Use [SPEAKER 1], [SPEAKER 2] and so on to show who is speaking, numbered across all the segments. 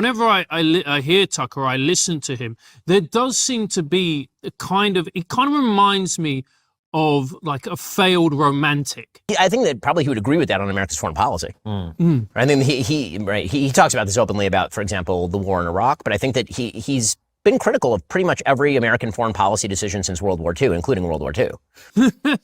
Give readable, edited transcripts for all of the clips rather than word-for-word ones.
[SPEAKER 1] Whenever I hear Tucker, I listen to him, there does seem to be it kind of reminds me of like a failed romantic.
[SPEAKER 2] I think that probably he would agree with that on America's foreign policy. I think he talks about this openly about, for example, the war in Iraq, but I think that he's been critical of pretty much every American foreign policy decision since World War II, including World War II.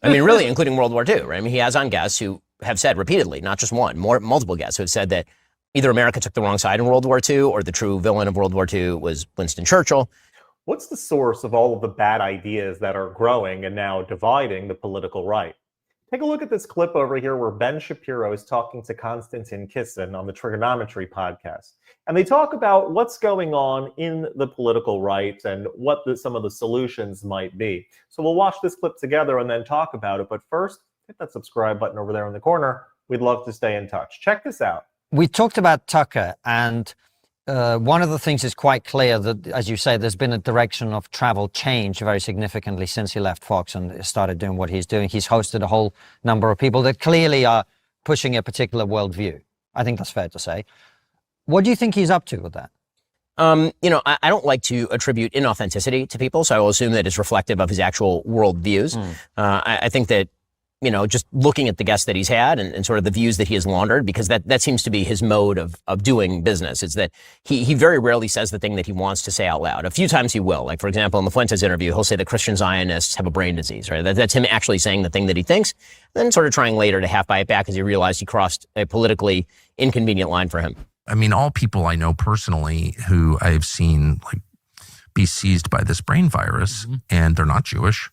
[SPEAKER 2] I mean, really, including World War II, right? I mean, he has on guests who have said repeatedly, not just one, multiple guests who have said that either America took the wrong side in World War II or the true villain of World War II was Winston Churchill.
[SPEAKER 3] What's the source of all of the bad ideas that are growing and now dividing the political right? Take a look at this clip over here where Ben Shapiro is talking to Konstantin Kisin on the Trigonometry podcast. And they talk about what's going on in the political right and what some of the solutions might be. So we'll watch this clip together and then talk about it. But first, hit that subscribe button over there in the corner. We'd love to stay in touch. Check this out.
[SPEAKER 4] We talked about Tucker, and one of the things is quite clear that, as you say, there's been a direction of travel change very significantly since he left Fox and started doing what he's doing. He's hosted a whole number of people that clearly are pushing a particular worldview. I think that's fair to say. What do you think he's up to with that?
[SPEAKER 2] I don't like to attribute inauthenticity to people, so I will assume that it's reflective of his actual worldviews. I think that, just looking at the guests that he's had and sort of the views that he has laundered, because that seems to be his mode of doing business, is that he very rarely says the thing that he wants to say out loud. A few times he will. Like, for example, in the Fuentes interview, he'll say that Christian Zionists have a brain disease, right? That's him actually saying the thing that he thinks, then sort of trying later to half buy it back as he realized he crossed a politically inconvenient line for him.
[SPEAKER 5] I mean, all people I know personally who I've seen be seized by this brain virus, and they're not Jewish.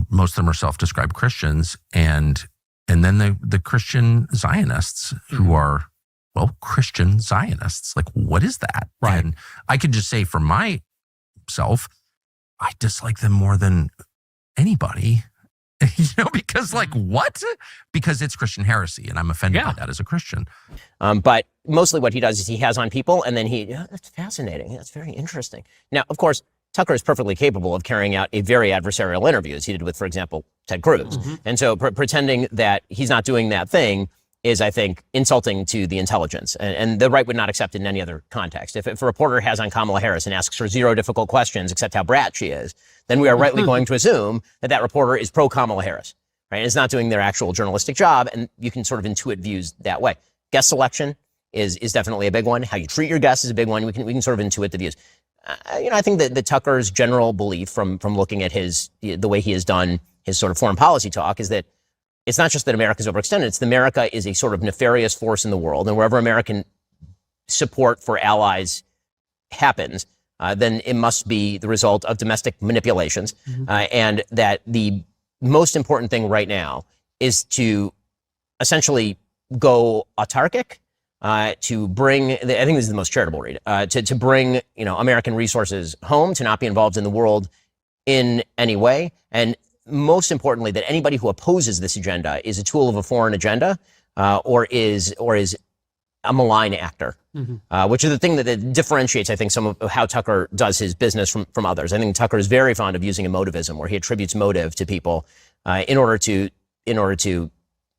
[SPEAKER 5] Most of them are self-described Christians, and then the Christian Zionists who are, Christian Zionists. Like, what is that?
[SPEAKER 4] Right.
[SPEAKER 5] And I could just say for myself, I dislike them more than anybody. Because what? Because it's Christian heresy, and I'm offended by that as a Christian.
[SPEAKER 2] But mostly what he does is he has on people, and then that's fascinating. That's very interesting. Now, of course, Tucker is perfectly capable of carrying out a very adversarial interview, as he did with, for example, Ted Cruz. And so pretending that he's not doing that thing is, I think, insulting to the intelligence. And the right would not accept it in any other context. If a reporter has on Kamala Harris and asks her 0 difficult questions except how brat she is, then we are rightly going to assume that reporter is pro-Kamala Harris, right? And is not doing their actual journalistic job, and you can sort of intuit views that way. Guest selection is definitely a big one. How you treat your guests is a big one. We can sort of intuit the views. I think that the Tucker's general belief from looking at the way he has done his sort of foreign policy talk is that it's not just that America is overextended, it's that America is a sort of nefarious force in the world, and wherever American support for allies happens, then it must be the result of domestic manipulations, and that the most important thing right now is to essentially go autarkic, to bring, I think this is the most charitable read, to bring, American resources home, to not be involved in the world in any way. And most importantly, that anybody who opposes this agenda is a tool of a foreign agenda, or is a malign actor, which is the thing that differentiates, I think, some of how Tucker does his business from others. I think Tucker is very fond of using emotivism, where he attributes motive to people in order to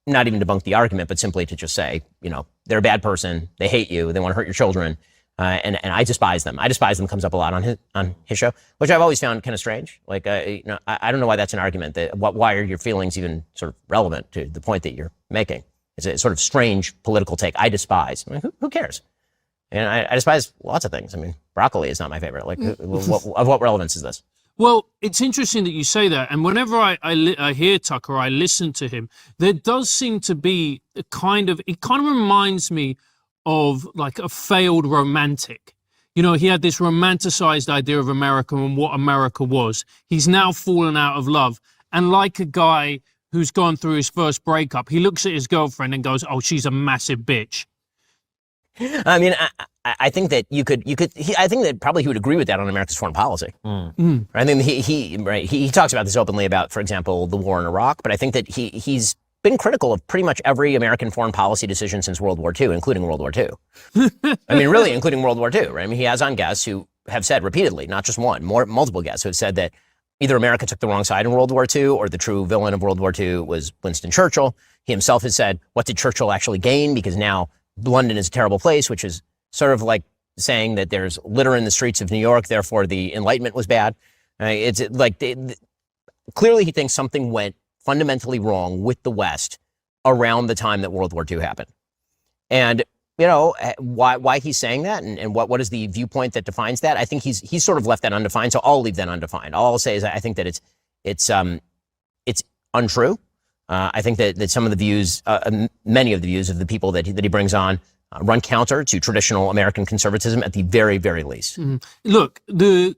[SPEAKER 2] not even debunk the argument, but simply to just say, they're a bad person, they hate you, they want to hurt your children, and I despise them. I despise them comes up a lot on his show, which I've always found kind of strange. Like, I don't know why that's an argument. Why are your feelings even sort of relevant to the point that you're making? It's a sort of strange political take. I despise. I mean, who cares? And I despise lots of things. I mean, broccoli is not my favorite. Like, of what relevance is this?
[SPEAKER 1] Well, it's interesting that you say that. And whenever I hear Tucker, I listen to him, there does seem to be it kind of reminds me of like a failed romantic. He had this romanticized idea of America and what America was. He's now fallen out of love. And like a guy who's gone through his first breakup, he looks at his girlfriend and goes, oh, she's a massive bitch.
[SPEAKER 2] I mean, I think that I think that probably he would agree with that on America's foreign policy. I think he talks about this openly about, for example, the war in Iraq, but I think that he's been critical of pretty much every American foreign policy decision since World War II, including World War II. I mean, really, including World War II, right? I mean, he has on guests who have said repeatedly, not just one, multiple guests who have said that either America took the wrong side in World War II or the true villain of World War II was Winston Churchill. He himself has said, what did Churchill actually gain? Because now London is a terrible place, which is sort of like saying that there's litter in the streets of New York, therefore the Enlightenment was bad. It's like clearly he thinks something went fundamentally wrong with the West around the time that World War II happened. And why he's saying that and what is the viewpoint that defines that? I think he's sort of left that undefined. So I'll leave that undefined. All I'll say is I think that it's untrue. I think that some of the views, many of the views of the people that he brings on run counter to traditional American conservatism at the very, very least.
[SPEAKER 1] Mm-hmm. Look, the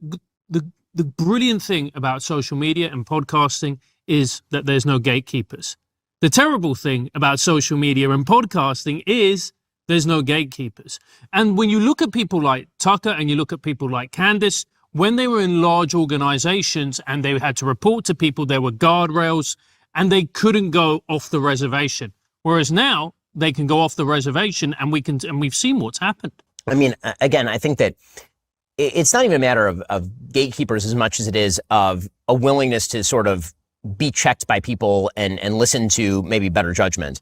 [SPEAKER 1] brilliant thing about social media and podcasting is that there's no gatekeepers. The terrible thing about social media and podcasting is there's no gatekeepers. And when you look at people like Tucker and you look at people like Candace, when they were in large organizations and they had to report to people, there were guardrails and they couldn't go off the reservation. Whereas now they can go off the reservation and we've seen what's happened.
[SPEAKER 2] I mean, again, I think that it's not even a matter of gatekeepers as much as it is of a willingness to sort of be checked by people and listen to maybe better judgment.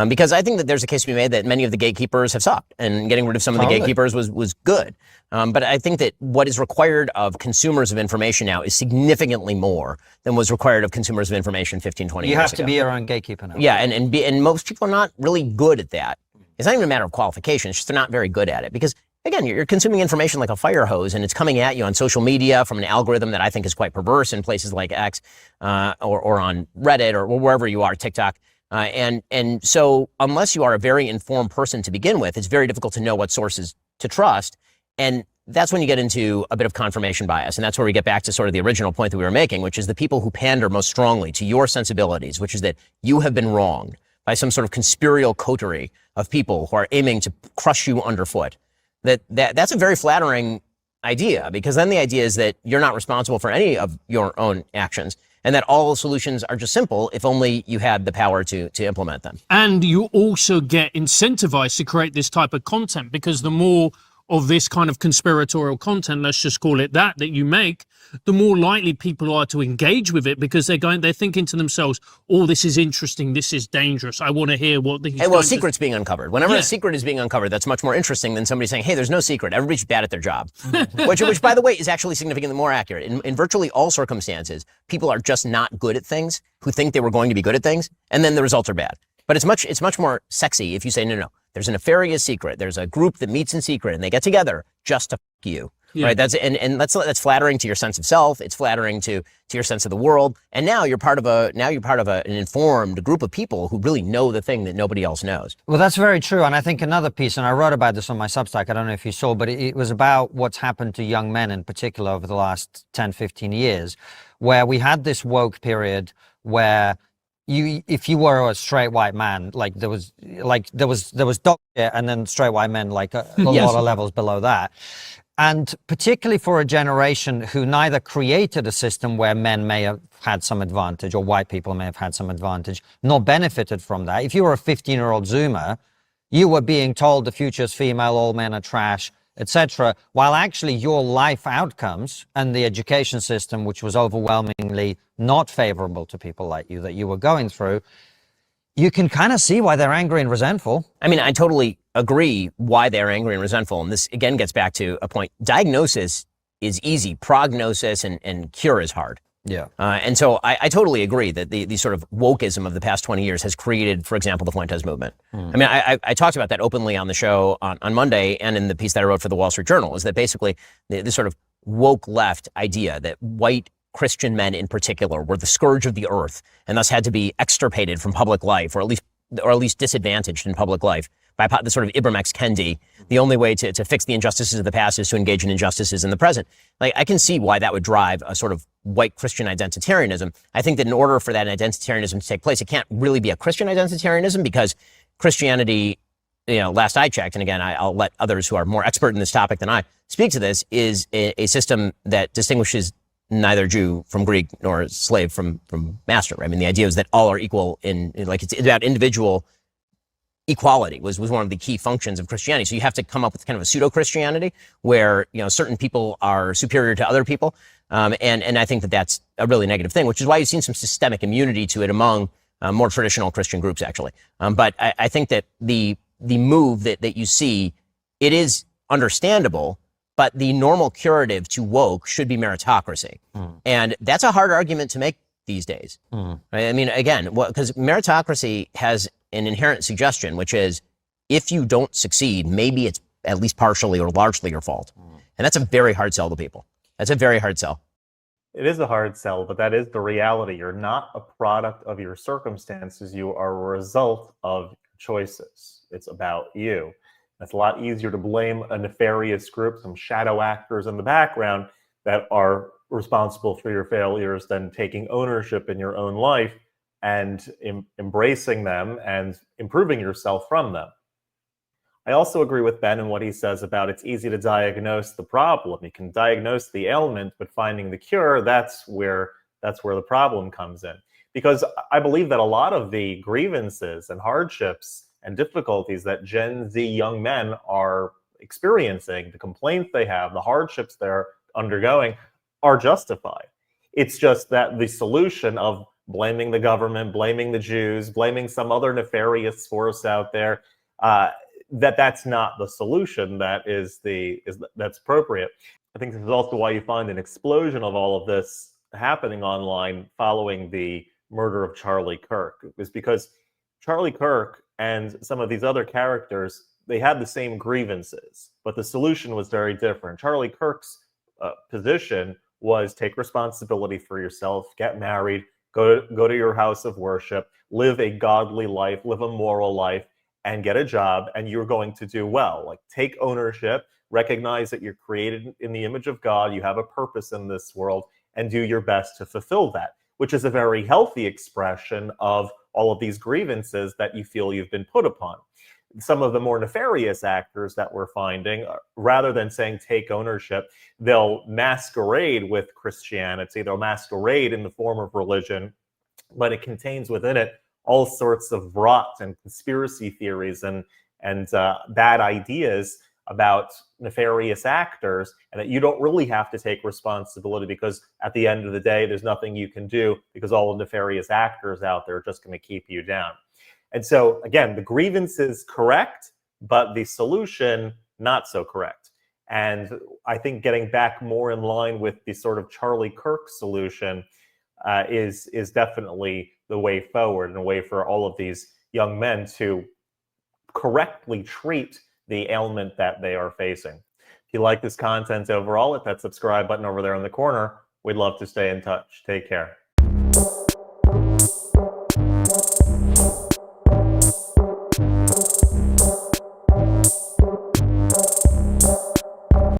[SPEAKER 2] Because I think that there's a case to be made that many of the gatekeepers have sucked and getting rid of some of the gatekeepers was good. But I think that what is required of consumers of information now is significantly more than was required of consumers of information 15, 20 years ago.
[SPEAKER 4] You have to be your own gatekeeper now.
[SPEAKER 2] Yeah, and most people are not really good at that. It's not even a matter of qualification, it's just they're not very good at it. Because again, you're consuming information like a fire hose, and it's coming at you on social media from an algorithm that I think is quite perverse in places like X or on Reddit or wherever you are, TikTok. And so unless you are a very informed person to begin with, it's very difficult to know what sources to trust. And that's when you get into a bit of confirmation bias. And that's where we get back to sort of the original point that we were making, which is the people who pander most strongly to your sensibilities, which is that you have been wronged by some sort of conspiratorial coterie of people who are aiming to crush you underfoot. That's a very flattering idea, because then the idea is that you're not responsible for any of your own actions and that all solutions are just simple if only you had the power to implement them.
[SPEAKER 1] And you also get incentivized to create this type of content, because the more of this kind of conspiratorial content, let's just call it that you make, the more likely people are to engage with it, because they're thinking to themselves, oh, this is interesting, this is dangerous, I want to hear what he's
[SPEAKER 2] well, secret's being uncovered. Whenever
[SPEAKER 1] Yeah.
[SPEAKER 2] a secret is being uncovered, that's much more interesting than somebody saying, hey, there's no secret, everybody's bad at their job. which, by the way, is actually significantly more accurate. In virtually all circumstances, people are just not good at things who think they were going to be good at things, and then the results are bad. But it's much more sexy if you say, no, there's a nefarious secret. There's a group that meets in secret and they get together just to f you. Yeah. Right? That's flattering to your sense of self. It's flattering to your sense of the world. And now you're part of an informed group of people who really know the thing that nobody else knows.
[SPEAKER 4] Well, that's very true. And I think another piece, and I wrote about this on my Substack, I don't know if you saw, but it was about what's happened to young men in particular over the last 10, 15 years, where we had this woke period where if you were a straight white man, there was dog shit, and then straight white men a lot of levels below that. And particularly for a generation who neither created a system where men may have had some advantage or white people may have had some advantage, nor benefited from that. If you were a 15-year-old Zoomer, you were being told the future's female, all men are trash, etc., while actually your life outcomes and the education system, which was overwhelmingly not favorable to people like you that you were going through, you can kind of see why they're angry and resentful.
[SPEAKER 2] I mean, I totally agree why they're angry and resentful. And this, again, gets back to a point. Diagnosis is easy. Prognosis and cure is hard.
[SPEAKER 4] Yeah.
[SPEAKER 2] And so I totally agree that the sort of wokeism of the past 20 years has created, for example, the Fuentes movement. I mean, I talked about that openly on the show on Monday and in the piece that I wrote for the Wall Street Journal, is that basically the sort of woke left idea that white Christian men in particular were the scourge of the earth and thus had to be extirpated from public life, or at least disadvantaged in public life by the sort of Ibram X. Kendi. The only way to fix the injustices of the past is to engage in injustices in the present. I can see why that would drive a sort of white Christian identitarianism. I think that in order for that identitarianism to take place, it can't really be a Christian identitarianism, because Christianity, last I checked, and again, I'll let others who are more expert in this topic than I speak to this, is a system that distinguishes neither Jew from Greek nor slave from master. I mean, the idea is that all are equal it's about individual equality was one of the key functions of Christianity. So you have to come up with kind of a pseudo-Christianity where, certain people are superior to other people. And I think that that's a really negative thing, which is why you've seen some systemic immunity to it among more traditional Christian groups, actually. But I think that the move that you see, it is understandable, but the normal curative to woke should be meritocracy. And that's a hard argument to make these days. Right? I mean, again, because meritocracy has an inherent suggestion, which is if you don't succeed, maybe it's at least partially or largely your fault. And that's a very hard sell to people. That's a very hard sell.
[SPEAKER 3] It is a hard sell, but that is the reality. You're not a product of your circumstances. You are a result of choices. It's about you. It's a lot easier to blame a nefarious group, some shadow actors in the background that are responsible for your failures, than taking ownership in your own life and embracing them and improving yourself from them. I also agree with Ben in what he says about it's easy to diagnose the problem. You can diagnose the ailment, but finding the cure, that's where the problem comes in. Because I believe that a lot of the grievances and hardships and difficulties that Gen Z young men are experiencing, the complaints they have, the hardships they're undergoing, are justified. It's just that the solution of blaming the government, blaming the Jews, blaming some other nefarious force out there, that's not the solution that's appropriate. I think this is also why you find an explosion of all of this happening online following the murder of Charlie Kirk. It was because Charlie Kirk and some of these other characters, they had the same grievances, but the solution was very different. Charlie Kirk's position was take responsibility for yourself, get married, go to your house of worship, live a godly life, live a moral life, and get a job, and you're going to do well. Like, take ownership, recognize that you're created in the image of God, you have a purpose in this world, and do your best to fulfill that, which is a very healthy expression of all of these grievances that you feel you've been put upon. Some of the more nefarious actors that we're finding, rather than saying take ownership, they'll masquerade with Christianity, they'll masquerade in the form of religion, but it contains within it all sorts of rot and conspiracy theories and bad ideas about nefarious actors, and that you don't really have to take responsibility, because at the end of the day, there's nothing you can do, because all the nefarious actors out there are just going to keep you down. And so, again, the grievance is correct, but the solution not so correct. And I think getting back more in line with the sort of Charlie Kirk solution is definitely the way forward, and a way for all of these young men to correctly treat the ailment that they are facing. If you like this content overall, hit that subscribe button over there in the corner. We'd love to stay in touch. Take care.